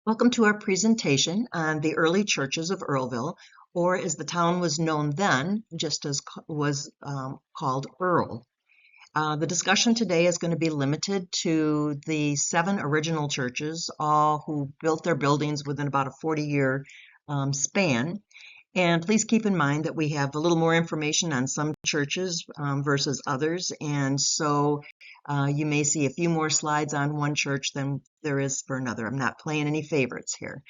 Welcome to our presentation on the early churches of Earlville, or as the town was known then, just as was called Earl. The discussion today is going to be limited to the 7 original churches, all who built their buildings within about a 40-year span. And please keep in mind that we have a little more information on some churches versus others, and so you may see a few more slides on one church than there is for another. I'm not playing any favorites here.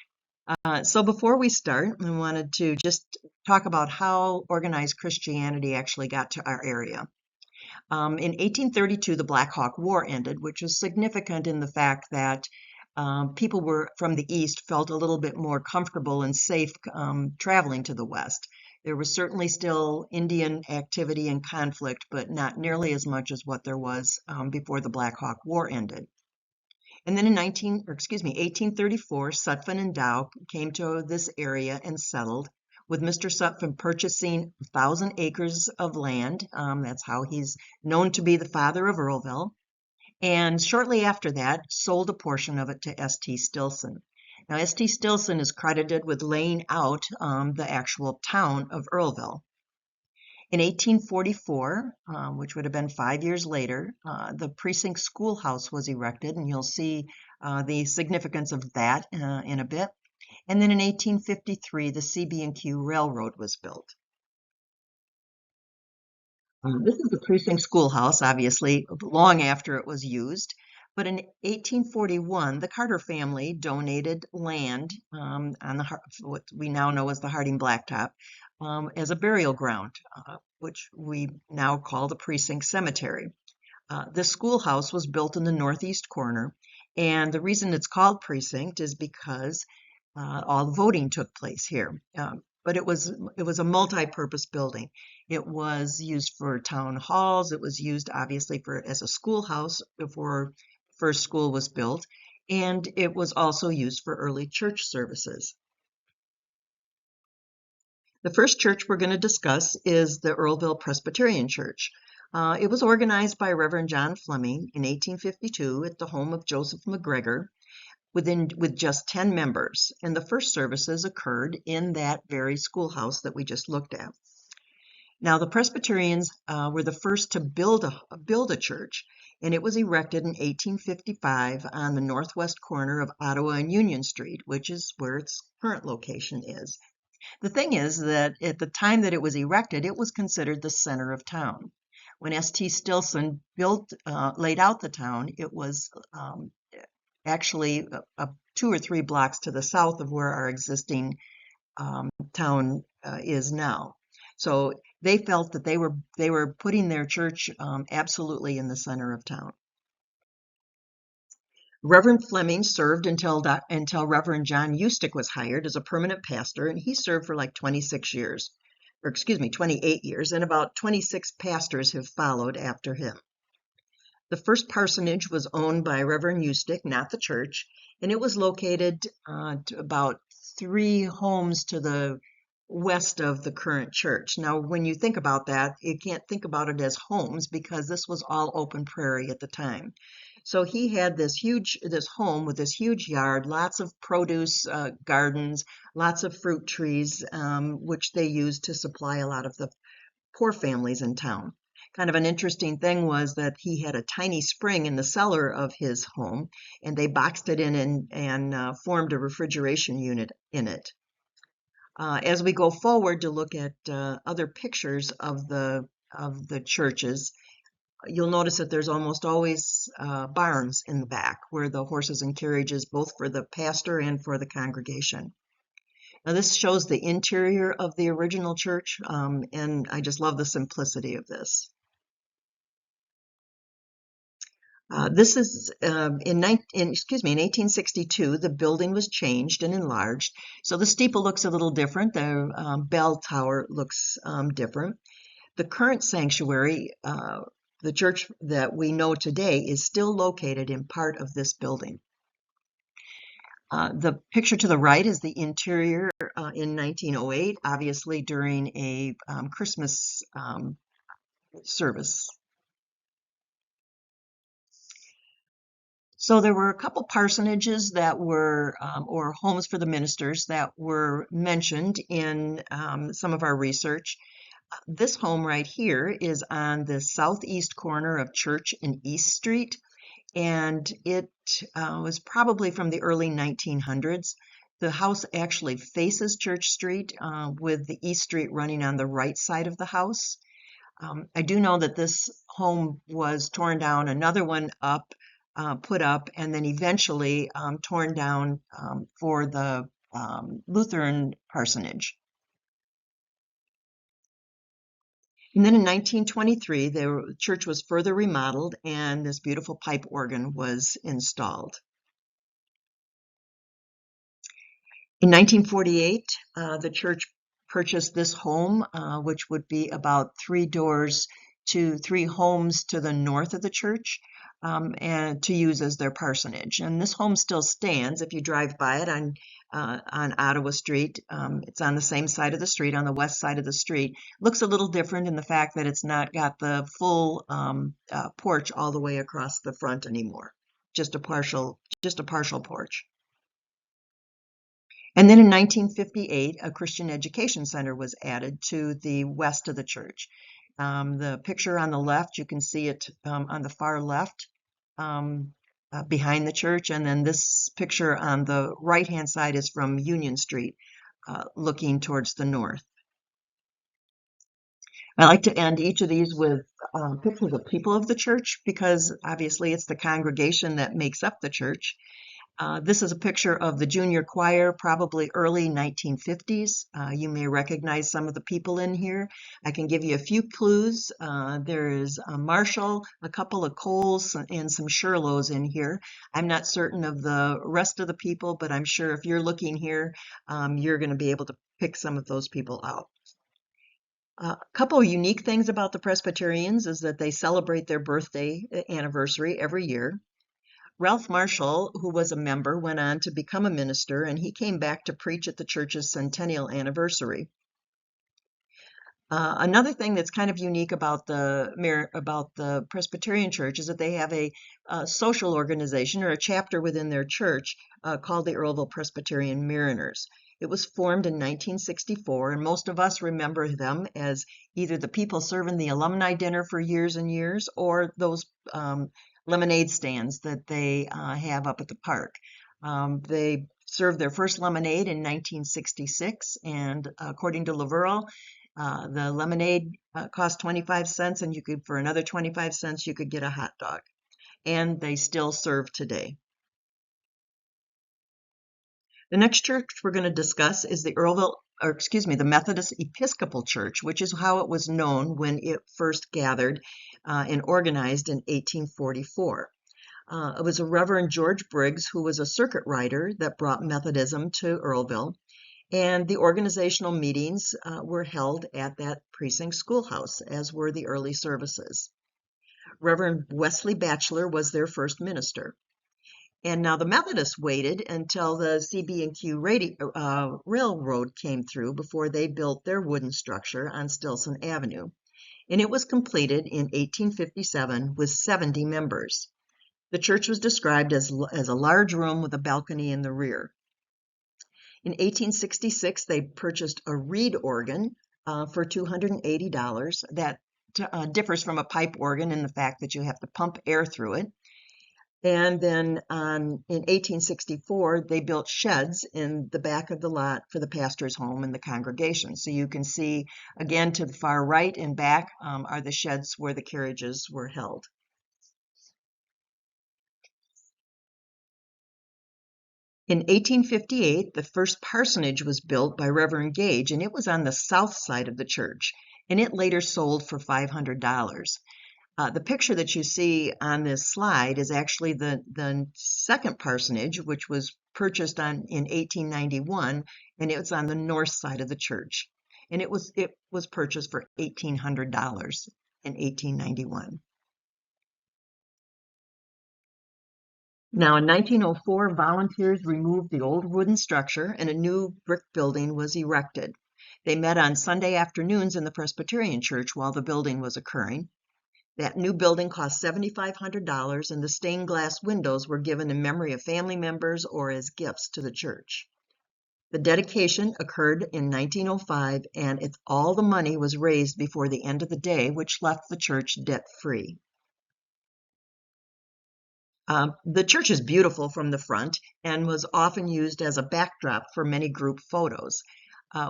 So before we start, I wanted to just talk about how organized Christianity actually got to our area. In 1832, the Black Hawk War ended, which is significant in the fact that people from the East felt a little bit more comfortable and safe traveling to the West. There was certainly still Indian activity and conflict, but not nearly as much as what there was before the Black Hawk War ended. And then in 1834, Sutphen and Dow came to this area and settled, with Mr. Sutphen purchasing 1,000 acres of land. That's how he's known to be the father of Earlville. And shortly after that, sold a portion of it to S.T. Stilson. Now, S.T. Stilson is credited with laying out the actual town of Earlville. In 1844, which would have been 5 years later, the precinct schoolhouse was erected, and you'll see the significance of that in a bit. And then in 1853, the CB&Q Railroad was built. This is the precinct schoolhouse, obviously, long after it was used. But in 1841, the Carter family donated land on what we now know as the Harding Blacktop as a burial ground, which we now call the precinct cemetery. The schoolhouse was built in the northeast corner, and the reason it's called precinct is because all the voting took place here. But it was a multi-purpose building. It was used for town halls. It was used obviously as a schoolhouse before first school was built, and it was also used for early church services. The first church we're going to discuss is the Earlville Presbyterian Church. It was organized by Reverend John Fleming in 1852 at the home of Joseph McGregor, with just 10 members, and the first services occurred in that very schoolhouse that we just looked at. Now, the Presbyterians were the first to build a church, and it was erected in 1855 on the northwest corner of Ottawa and Union Street, which is where its current location is. The thing is that at the time that it was erected, it was considered the center of town. When S.T. Stilson laid out the town, it was actually 2 or 3 blocks to the south of where our existing town is now. So they felt that they were putting their church absolutely in the center of town. Reverend Fleming served until Reverend John Eustick was hired as a permanent pastor, and he served for like 28 years, and about 26 pastors have followed after him. The first parsonage was owned by Reverend Eustick, not the church, and it was located to about 3 homes to the west of the current church. Now, when you think about that, you can't think about it as homes because this was all open prairie at the time. So he had this home with this huge yard, lots of produce gardens, lots of fruit trees, which they used to supply a lot of the poor families in town. Kind of an interesting thing was that he had a tiny spring in the cellar of his home, and they boxed it in and formed a refrigeration unit in it. As we go forward to look at other pictures of the churches, you'll notice that there's almost always barns in the back where the horses and carriages, both for the pastor and for the congregation. Now, this shows the interior of the original church, and I just love the simplicity of this. This is in 1862, the building was changed and enlarged. So the steeple looks a little different. The bell tower looks different. The current sanctuary, the church that we know today, is still located in part of this building. The picture to the right is the interior in 1908, obviously during a Christmas service. So there were a couple parsonages that were, or homes for the ministers that were mentioned in some of our research. This home right here is on the southeast corner of Church and East Street, and it was probably from the early 1900s. The house actually faces Church Street, with the East Street running on the right side of the house. I do know that this home was torn down, another one up, put up, and then eventually torn down for the Lutheran parsonage. And then in 1923, the church was further remodeled and this beautiful pipe organ was installed. In 1948, the church purchased this home, which would be about three homes to the north of the church, and to use as their parsonage. And this home still stands if you drive by it on Ottawa Street. It's on the same side of the street, on the west side of the street. Looks a little different in the fact that it's not got the full porch all the way across the front anymore. Just a partial porch. And then in 1958, a Christian education center was added to the west of the church. The picture on the left, you can see it on the far left behind the church. And then this picture on the right-hand side is from Union Street, looking towards the north. I like to end each of these with pictures of people of the church because obviously it's the congregation that makes up the church. This is a picture of the junior choir, probably early 1950s. You may recognize some of the people in here. I can give you a few clues. There is a Marshall, a couple of Coles, and some Sherlows in here. I'm not certain of the rest of the people, but I'm sure if you're looking here, you're going to be able to pick some of those people out. A couple of unique things about the Presbyterians is that they celebrate their birthday anniversary every year. Ralph Marshall, who was a member, went on to become a minister, and he came back to preach at the church's centennial anniversary. Another thing that's kind of unique about the Presbyterian Church is that they have a social organization or a chapter within their church called the Earlville Presbyterian Mariners. It was formed in 1964, and most of us remember them as either the people serving the alumni dinner for years and years or those lemonade stands that they have up at the park. They served their first lemonade in 1966, and according to Laverle, the lemonade cost 25 cents, and for another 25 cents, you could get a hot dog. And they still serve today. The next church we're going to discuss is the Methodist Episcopal Church, which is how it was known when it first gathered and organized in 1844. It was a Reverend George Briggs, who was a circuit rider, that brought Methodism to Earlville, and the organizational meetings were held at that precinct schoolhouse, as were the early services. Reverend Wesley Batchelor was their first minister. And now the Methodists waited until the CB&Q Railroad came through before they built their wooden structure on Stilson Avenue. And it was completed in 1857 with 70 members. The church was described as a large room with a balcony in the rear. In 1866, they purchased a reed organ for $280. That differs from a pipe organ in the fact that you have to pump air through it. And then in 1864, they built sheds in the back of the lot for the pastor's home and the congregation. So you can see, again, to the far right and back are the sheds where the carriages were held. In 1858, the first parsonage was built by Reverend Gage, and it was on the south side of the church, and it later sold for $500. The picture that you see on this slide is actually the second parsonage, which was purchased in 1891, and it was on the north side of the church. And it was purchased for $1,800 in 1891. Now, in 1904, volunteers removed the old wooden structure and a new brick building was erected. They met on Sunday afternoons in the Presbyterian Church while the building was occurring. That new building cost $7,500, and the stained glass windows were given in memory of family members or as gifts to the church. The dedication occurred in 1905, and all the money was raised before the end of the day, which left the church debt-free. The church is beautiful from the front and was often used as a backdrop for many group photos.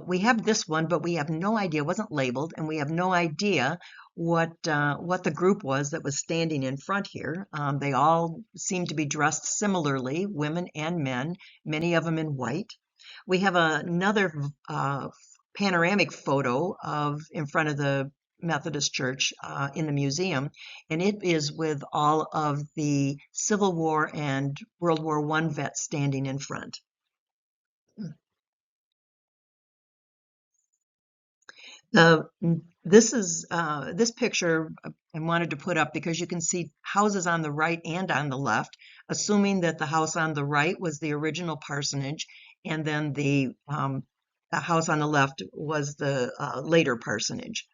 We have this one, but we have no idea, it wasn't labeled, and we have no idea what the group was that was standing in front here. They all seem to be dressed similarly, women and men, many of them in white. We have another panoramic photo of in front of the Methodist Church in the museum, and it is with all of the Civil War and World War I vets standing in front. This picture I wanted to put up because you can see houses on the right and on the left, assuming that the house on the right was the original parsonage, and then the house on the left was the later parsonage.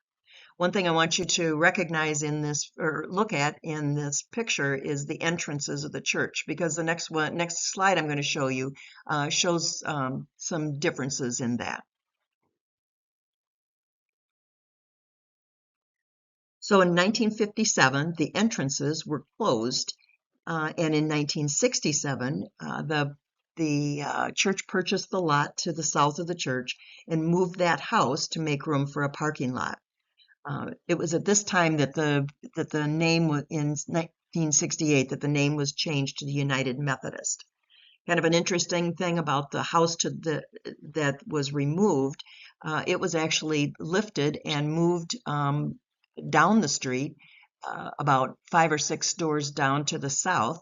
One thing I want you to recognize in this, or look at in this picture, is the entrances of the church, because the next slide I'm going to show you shows some differences in that. So in 1957, the entrances were closed, and in 1967, the church purchased the lot to the south of the church and moved that house to make room for a parking lot. It was at this time that the name in 1968 that the name was changed to the United Methodist. Kind of an interesting thing about the house that was removed, it was actually lifted and moved down the street about 5 or 6 doors down to the south,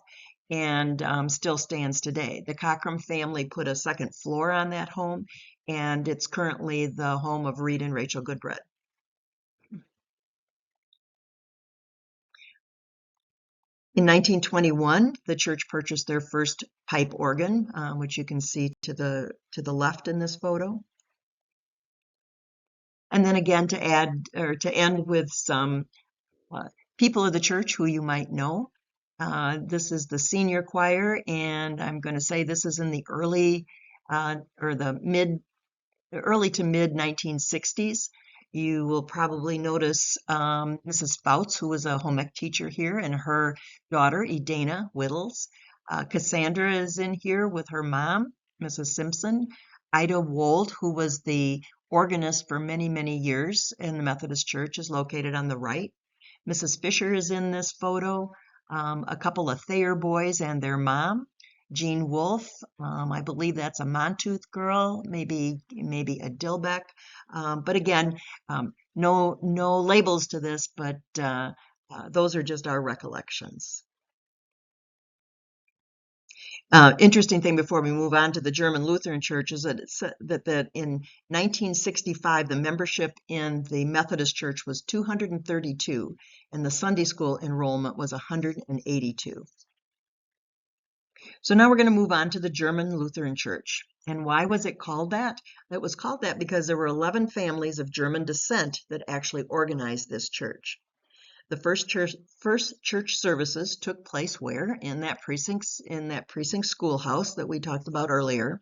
and still stands today. The Cockrum family put a second floor on that home, and it's currently the home of Reed and Rachel Goodbread. In 1921, the church purchased their first pipe organ, which you can see to the left in this photo. And then again, to end with some people of the church who you might know. This is the senior choir, and I'm going to say this is in the early to mid 1960s. You will probably notice Mrs. Spouts, who was a home ec teacher here, and her daughter, Edana Whittles. Cassandra is in here with her mom, Mrs. Simpson. Ida Wold, who was the organist for many, many years in the Methodist Church, is located on the right. Mrs. Fisher is in this photo. A couple of Thayer boys and their mom. Jean Wolfe, I believe that's a Montooth girl, maybe a Dilbeck. But again, no labels to this, but those are just our recollections. Interesting thing before we move on to the German Lutheran Church is that in 1965 the membership in the Methodist Church was 232, and the Sunday school enrollment was 182. So now we're going to move on to the German Lutheran Church. And why was it called that? It was called that because there were 11 families of German descent that actually organized this church. The first church services took place where? In that precinct schoolhouse that we talked about earlier.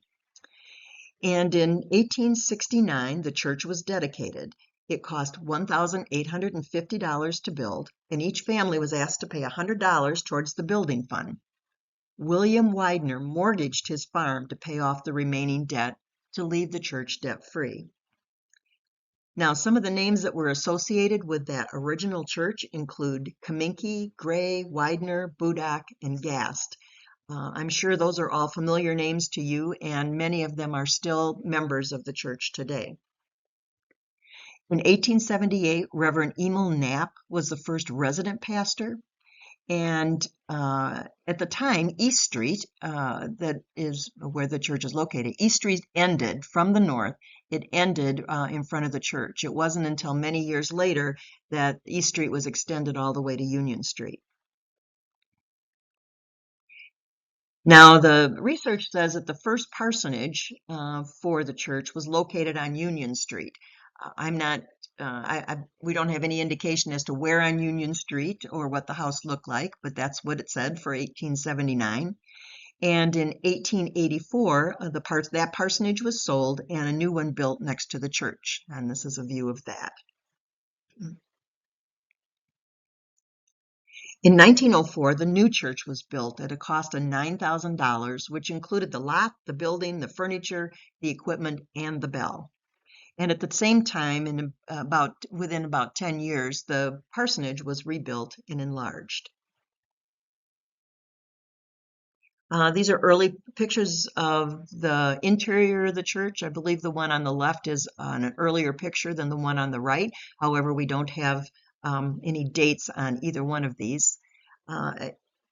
And in 1869, the church was dedicated. It cost $1,850 to build, and each family was asked to pay $100 towards the building fund. William Widener mortgaged his farm to pay off the remaining debt to leave the church debt-free. Now, some of the names that were associated with that original church include Kaminke, Gray, Widener, Budak, and Gast. I'm sure those are all familiar names to you, and many of them are still members of the church today. In 1878, Reverend Emil Knapp was the first resident pastor. And at the time, East Street, that is where the church is located, East Street ended from the north. It ended in front of the church. It wasn't until many years later that East Street was extended all the way to Union Street. Now, the research says that the first parsonage for the church was located on Union Street. I'm not we don't have any indication as to where on Union Street or what the house looked like, but that's what it said for 1879. And in 1884, that parsonage was sold and a new one built next to the church. And this is a view of that. In 1904, the new church was built at a cost of $9,000, which included the lot, the building, the furniture, the equipment, and the bell. And at the same time, within about 10 years, the parsonage was rebuilt and enlarged. These are early pictures of the interior of the church. I believe the one on the left is an earlier picture than the one on the right. However, we don't have any dates on either one of these.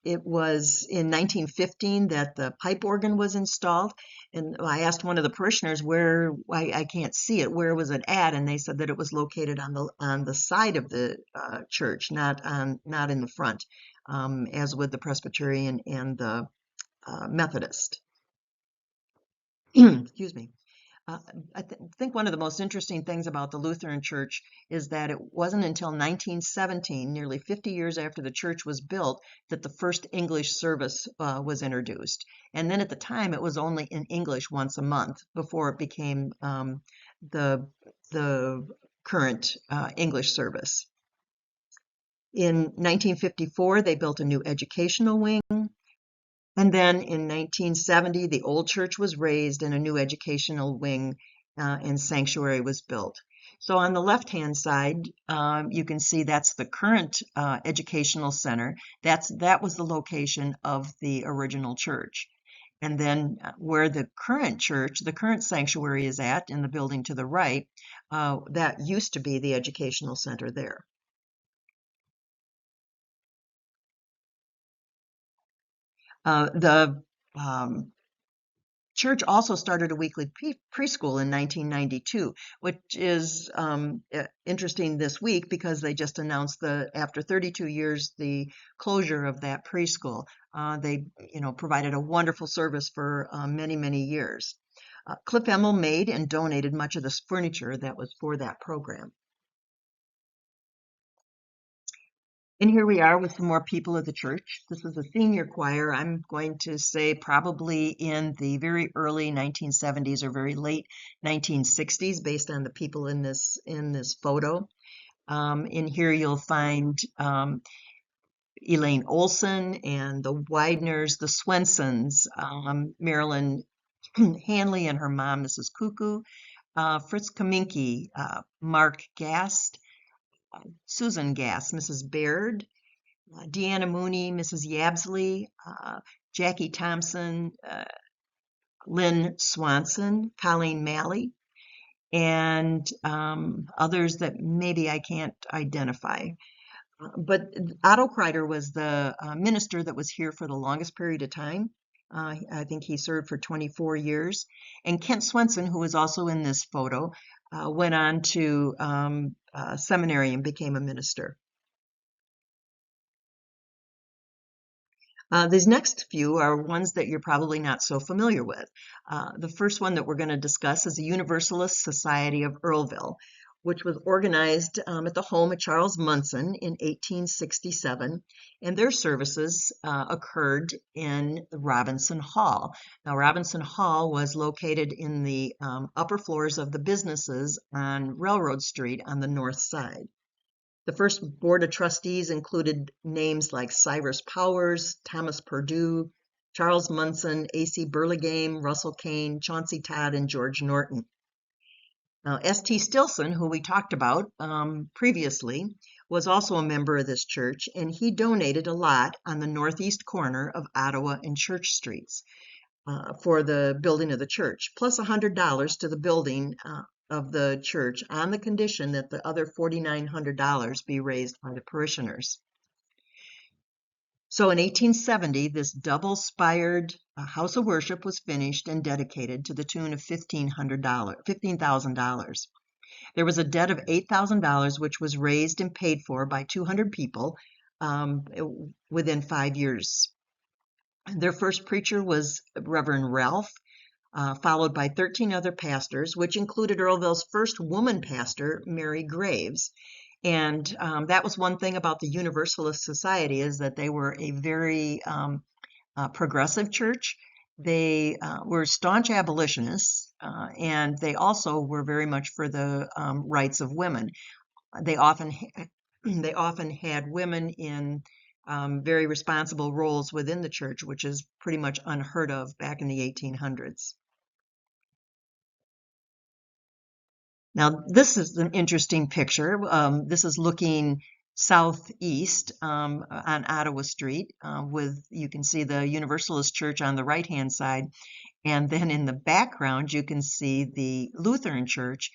It was in 1915 that the pipe organ was installed, and I asked one of the parishioners where I can't see it. Where was it at? And they said that it was located on the side of the church, not in the front, as with the Presbyterian and the Methodist. Excuse me. I think one of the most interesting things about the Lutheran Church is that it wasn't until 1917, nearly 50 years after the church was built, that the first English service was introduced. And then at the time, it was only in English once a month before it became the current English service. In 1954, they built a new educational wing. And then in 1970, the old church was raised and a new educational wing and sanctuary was built. So on the left-hand side, you can see that's the current educational center. That was the location of the original church. And then where the current church, the current sanctuary is at in the building to the right, that used to be the educational center there. The church also started a weekly preschool in 1992, which is interesting this week because they just announced after 32 years the closure of that preschool. They, provided a wonderful service for many, many years. Cliff Emmel made and donated much of this furniture that was for that program. And here we are with some more people of the church. This is a senior choir. I'm going to say probably in the very early 1970s or very late 1960s, based on the people in this photo. In here you'll find Elaine Olson and the Wideners, the Swensons, Marilyn Hanley and her mom, Mrs. Cuckoo, Fritz Kaminke, Mark Gast, Susan Gass, Mrs. Baird, Deanna Mooney, Mrs. Yabsley, Jackie Thompson, Lynn Swanson, Colleen Malley, and others that maybe I can't identify. But Otto Kreider was the minister that was here for the longest period of time. I think he served for 24 years. And Kent Swenson, who was also in this photo, went on to seminary and became a minister. These next few are ones that you're probably not so familiar with. The first one that we're going to discuss is the Universalist Society of Earlville, which was organized at the home of Charles Munson in 1867, and their services occurred in Robinson Hall. Now, Robinson Hall was located in the upper floors of the businesses on Railroad Street on the north side. The first board of trustees included names like Cyrus Powers, Thomas Perdue, Charles Munson, A.C. Burlingame, Russell Kane, Chauncey Todd, and George Norton. Now, S.T. Stilson, who we talked about previously, was also a member of this church, and he donated a lot on the northeast corner of Ottawa and Church Streets for the building of the church, plus $100 to the building of the church on the condition that the other $4,900 be raised by the parishioners. So in 1870, this double-spired house of worship was finished and dedicated to the tune of $15,000. There was a debt of $8,000, which was raised and paid for by 200 people within 5 years. Their first preacher was Reverend Ralph followed by 13 other pastors, which included Earlville's first woman pastor, Mary Graves. And that was one thing about the Universalist Society, is that they were a very progressive church. They were staunch abolitionists, and they also were very much for the rights of women. They often they often had women in very responsible roles within the church, which is pretty much unheard of back in the 1800s. Now, this is an interesting picture. This is looking southeast on Ottawa Street, you can see the Universalist Church on the right-hand side, and then in the background you can see the Lutheran Church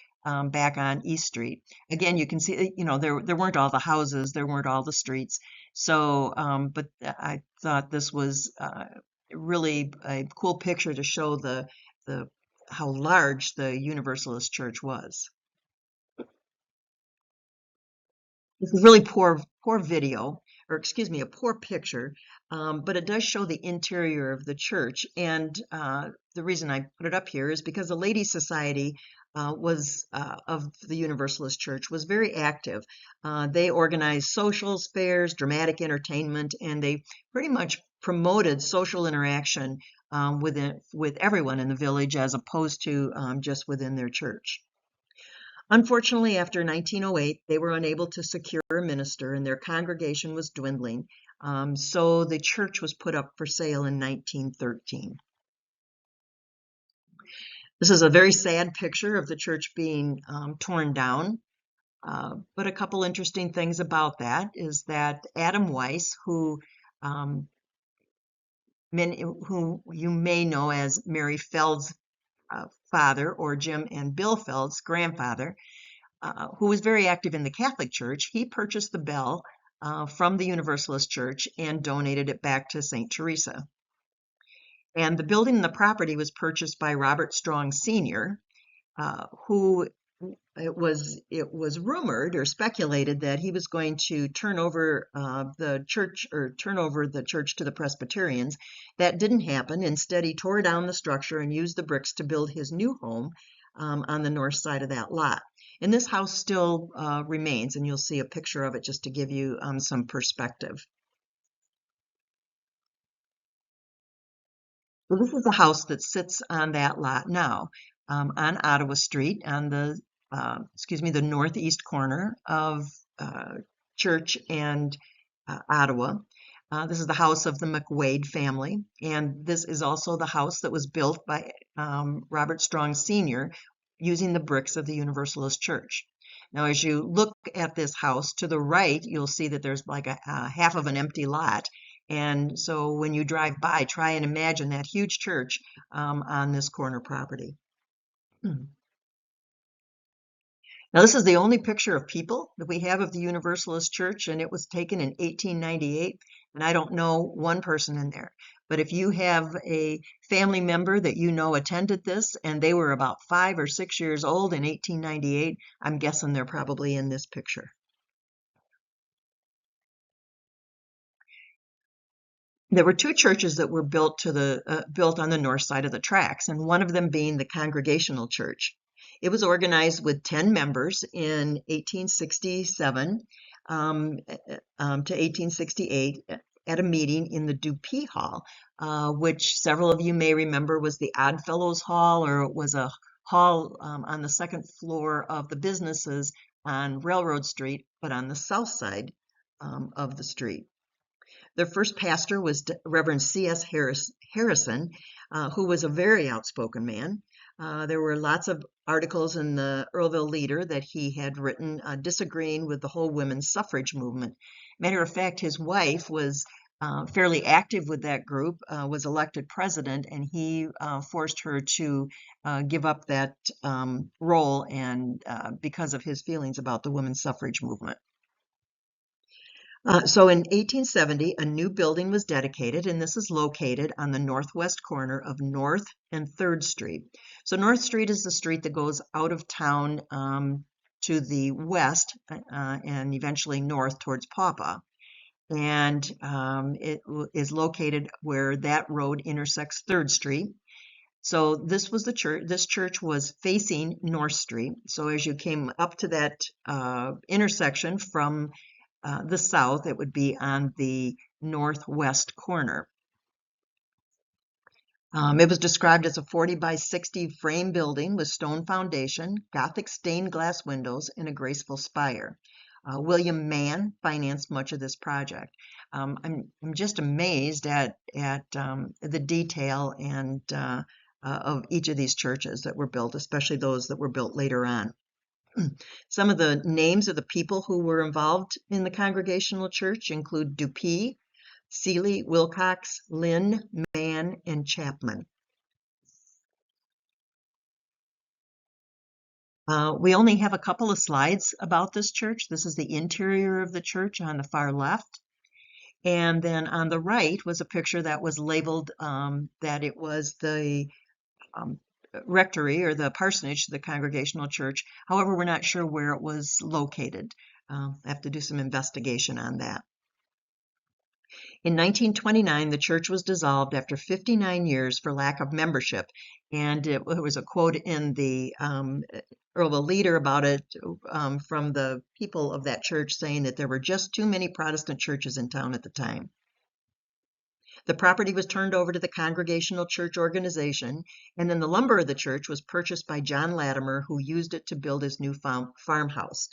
back on East Street. Again, you can see, there weren't all the houses, there weren't all the streets. So, but I thought this was really a cool picture to show the how large the Universalist Church was. This is really poor video, or excuse me, a poor picture, but it does show the interior of the church. And the reason I put it up here is because the Ladies' Society of the Universalist Church was very active. They organized socials, fairs, dramatic entertainment, and they pretty much promoted social interaction with everyone in the village, as opposed to just within their church. Unfortunately, after 1908, they were unable to secure a minister, and their congregation was dwindling. So the church was put up for sale in 1913. This is a very sad picture of the church being torn down. But a couple interesting things about that is that Adam Weiss, who you may know as Mary Feld's father, or Jim and Bill Feld's grandfather, who was very active in the Catholic Church, he purchased the bell from the Universalist Church and donated it back to St. Teresa. And the building and the property was purchased by Robert Strong Sr., who it was rumored or speculated that he was going to turn over the church to the Presbyterians. That didn't happen. Instead, he tore down the structure and used the bricks to build his new home on the north side of that lot. And this house still remains, and you'll see a picture of it just to give you some perspective. So this is a house that sits on that lot now, on Ottawa Street, on the the northeast corner of Church and Ottawa. This is the house of the McWade family, and this is also the house that was built by Robert Strong Sr. using the bricks of the Universalist Church. Now, as you look at this house to the right, you'll see that there's like a half of an empty lot. And so when you drive by, try and imagine that huge church on this corner property. Now, this is the only picture of people that we have of the Universalist Church, and it was taken in 1898, and I don't know one person in there. But if you have a family member that you know attended this, and they were about 5 or 6 years old in 1898, I'm guessing they're probably in this picture. There were two churches that were built on the north side of the tracks, and one of them being the Congregational Church. It was organized with 10 members in 1867 to 1868 at a meeting in the Dupee Hall, which several of you may remember was the Oddfellows Hall, or it was a hall on the second floor of the businesses on Railroad Street, but on the south side of the street. Their first pastor was Reverend C.S. Harrison, who was a very outspoken man. There were lots of articles in the Earlville Leader that he had written disagreeing with the whole women's suffrage movement. Matter of fact, his wife was fairly active with that group, was elected president, and he forced her to give up that role, and because of his feelings about the women's suffrage movement. So in 1870, a new building was dedicated, and this is located on the northwest corner of North and 3rd Street. So North Street is the street that goes out of town to the west and eventually north towards Pawpaw. And it is located where that road intersects 3rd Street. So this was the church. This church was facing North Street. So as you came up to that intersection from the south, it would be on the northwest corner. It was described as a 40 by 60 frame building with stone foundation, Gothic stained glass windows, and a graceful spire. William Mann financed much of this project. I'm just amazed at the detail and of each of these churches that were built, especially those that were built later on. Some of the names of the people who were involved in the Congregational Church include Dupee, Seeley, Wilcox, Lynn, Mann, and Chapman. We only have a couple of slides about this church. This is the interior of the church on the far left. And then on the right was a picture that was labeled that it was the rectory or the parsonage to the Congregational Church. However, we're not sure where it was located. I have to do some investigation on that. In 1929, the church was dissolved after 59 years for lack of membership. And there was a quote in the Earlville Leader about it from the people of that church saying that there were just too many Protestant churches in town at the time. The property was turned over to the Congregational Church organization, and then the lumber of the church was purchased by John Latimer, who used it to build his new farmhouse.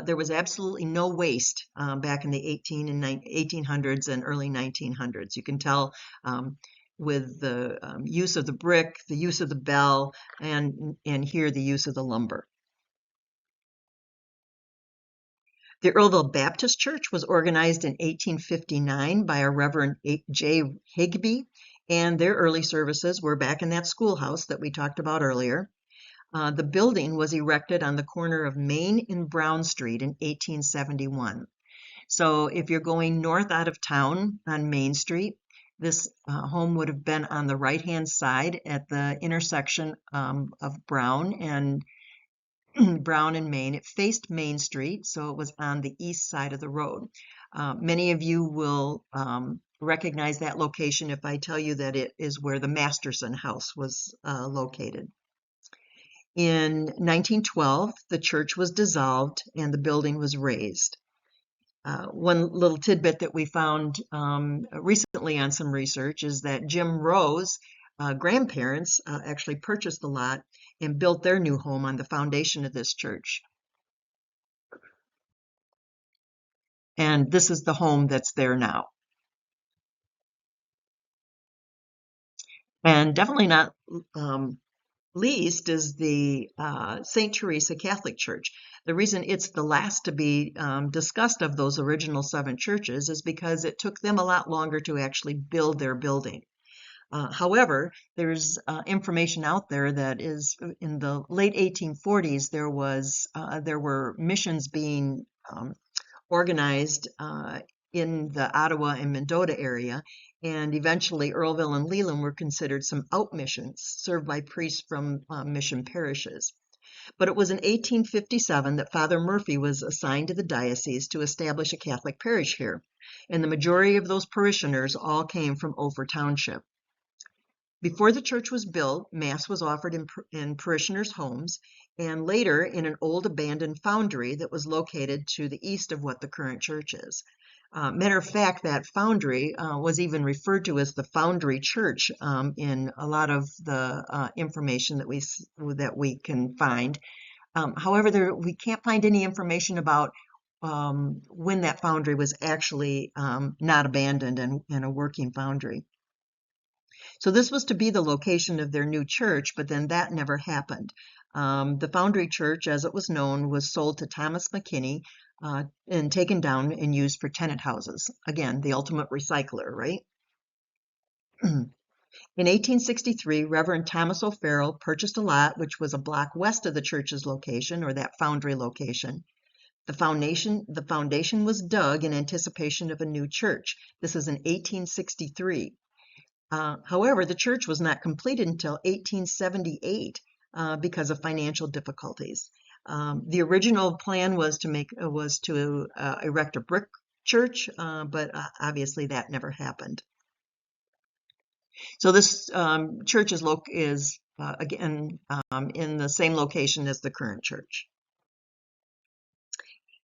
There was absolutely no waste back in the 1800s and early 1900s. You can tell with the use of the brick, the use of the bell, and here the use of the lumber. The Earlville Baptist Church was organized in 1859 by a Reverend J. Higby, and their early services were back in that schoolhouse that we talked about earlier. The building was erected on the corner of Main and Brown Street in 1871. So if you're going north out of town on Main Street, this home would have been on the right-hand side at the intersection of Brown and Main. It faced Main Street, so it was on the east side of the road. Many of you will recognize that location if I tell you that it is where the Masterson House was located. In 1912, the church was dissolved and the building was razed. One little tidbit that we found recently on some research is that Jim Rowe's grandparents actually purchased the lot and built their new home on the foundation of this church. And this is the home that's there now. And definitely not least is the St. Teresa Catholic Church. The reason it's the last to be discussed of those original 7 churches is because it took them a lot longer to actually build their building. However, there's information out there that is in the late 1840s there were missions being organized in the Ottawa and Mendota area, and eventually Earlville and Leland were considered some out missions served by priests from mission parishes. But it was in 1857 that Father Murphy was assigned to the diocese to establish a Catholic parish here, and the majority of those parishioners all came from Ophir Township. Before the church was built, Mass was offered in parishioners' homes, and later in an old abandoned foundry that was located to the east of what the current church is. Matter of fact, that foundry was even referred to as the Foundry Church in a lot of the information that we can find. However, we can't find any information about when that foundry was actually not abandoned and a working foundry. So this was to be the location of their new church, but then that never happened. The Foundry Church, as it was known, was sold to Thomas McKinney and taken down and used for tenant houses. Again, the ultimate recycler, right? In 1863, Reverend Thomas O'Farrell purchased a lot which was a block west of the church's location, or that foundry location. The foundation was dug in anticipation of a new church. This is in 1863. However, the church was not completed until 1878 because of financial difficulties. The original plan was to erect a brick church, but obviously that never happened. So this church is again in the same location as the current church.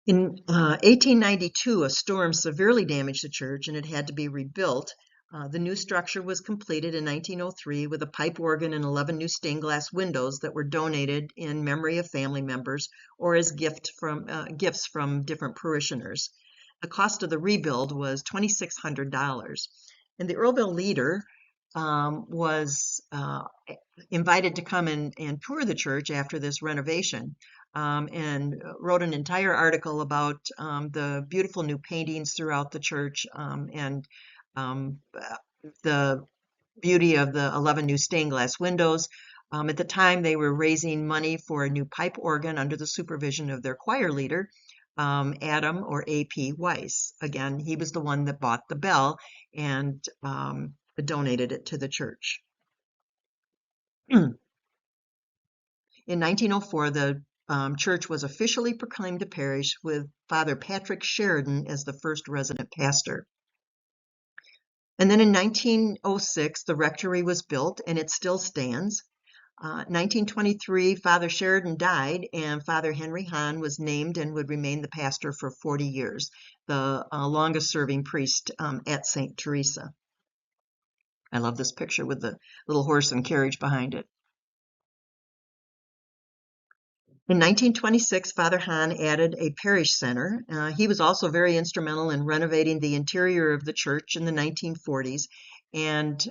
In 1892, a storm severely damaged the church and it had to be rebuilt. The new structure was completed in 1903 with a pipe organ and 11 new stained glass windows that were donated in memory of family members or as gifts from different parishioners. The cost of the rebuild was $2,600. And the Earlville leader was invited to come and tour the church after this renovation. And wrote an entire article about the beautiful new paintings throughout the church and the beauty of the 11 new stained glass windows. At the time, they were raising money for a new pipe organ under the supervision of their choir leader, Adam or A.P. Weiss. Again, he was the one that bought the bell and donated it to the church. In 1904, the church was officially proclaimed a parish with Father Patrick Sheridan as the first resident pastor. And then in 1906, the rectory was built and it still stands. 1923, Father Sheridan died and Father Henry Hahn was named and would remain the pastor for 40 years, the longest serving priest at St. Teresa. I love this picture with the little horse and carriage behind it. In 1926, Father Hahn added a parish center. He was also very instrumental in renovating the interior of the church in the 1940s, and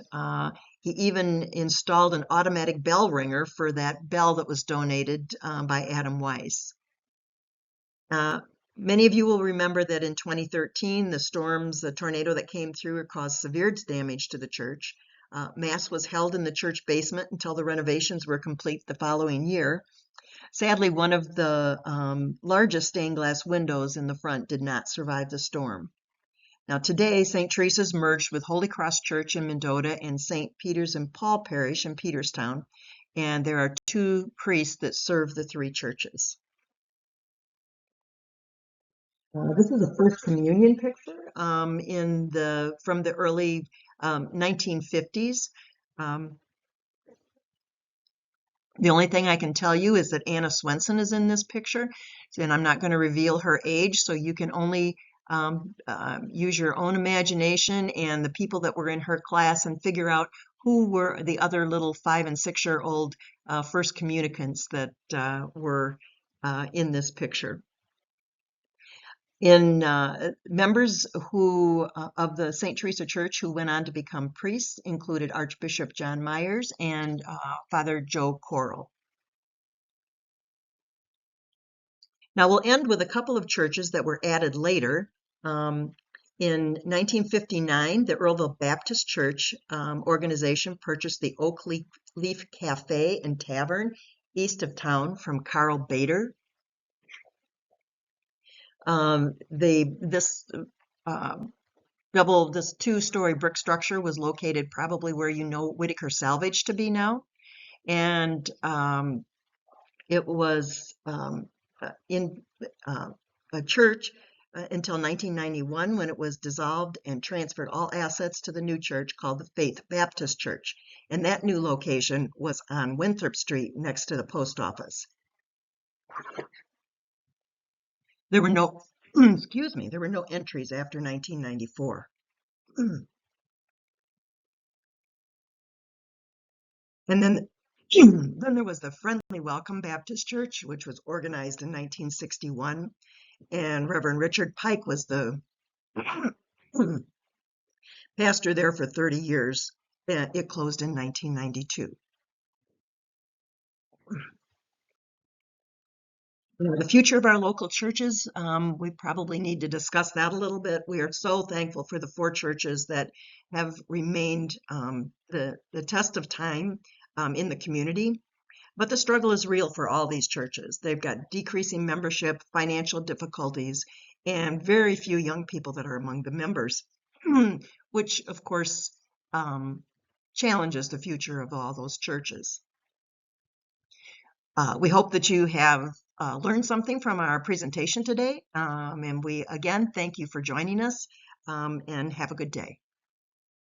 he even installed an automatic bell ringer for that bell that was donated by Adam Weiss. Many of you will remember that in 2013, the tornado that came through caused severe damage to the church. Mass was held in the church basement until the renovations were complete the following year. Sadly, one of the largest stained glass windows in the front did not survive the storm. Now today, St. Teresa's merged with Holy Cross Church in Mendota and St. Peter's and Paul Parish in Peterstown, and there are 2 priests that serve the 3 churches. This is a First Communion picture from the early 1950s. The only thing I can tell you is that Anna Swenson is in this picture, and I'm not going to reveal her age, so you can only use your own imagination and the people that were in her class and figure out who were the other little 5- and 6-year-old first communicants that were in this picture. In members of the St. Teresa Church who went on to become priests included Archbishop John Myers and Father Joe Corll. Now we'll end with a couple of churches that were added later. In 1959, the Earlville Baptist Church organization purchased the Oak Leaf Cafe and Tavern east of town from Carl Bader. This 2-story brick structure was located probably where you know Whitaker Salvage to be now, and it was in a church until 1991 when it was dissolved and transferred all assets to the new church called the Faith Baptist Church, and that new location was on Winthrop Street next to the post office. There were no, there were no entries after 1994. And then there was the Friendly Welcome Baptist Church, which was organized in 1961, and Reverend Richard Pike was the pastor there for 30 years. It closed in 1992. The future of our local churches, we probably need to discuss that a little bit. We are so thankful for the 4 churches that have remained the test of time in the community. But the struggle is real for all these churches. They've got decreasing membership, financial difficulties, and very few young people that are among the members, which of course challenges the future of all those churches. We hope that you have learned something from our presentation today, and we again thank you for joining us, and have a good day.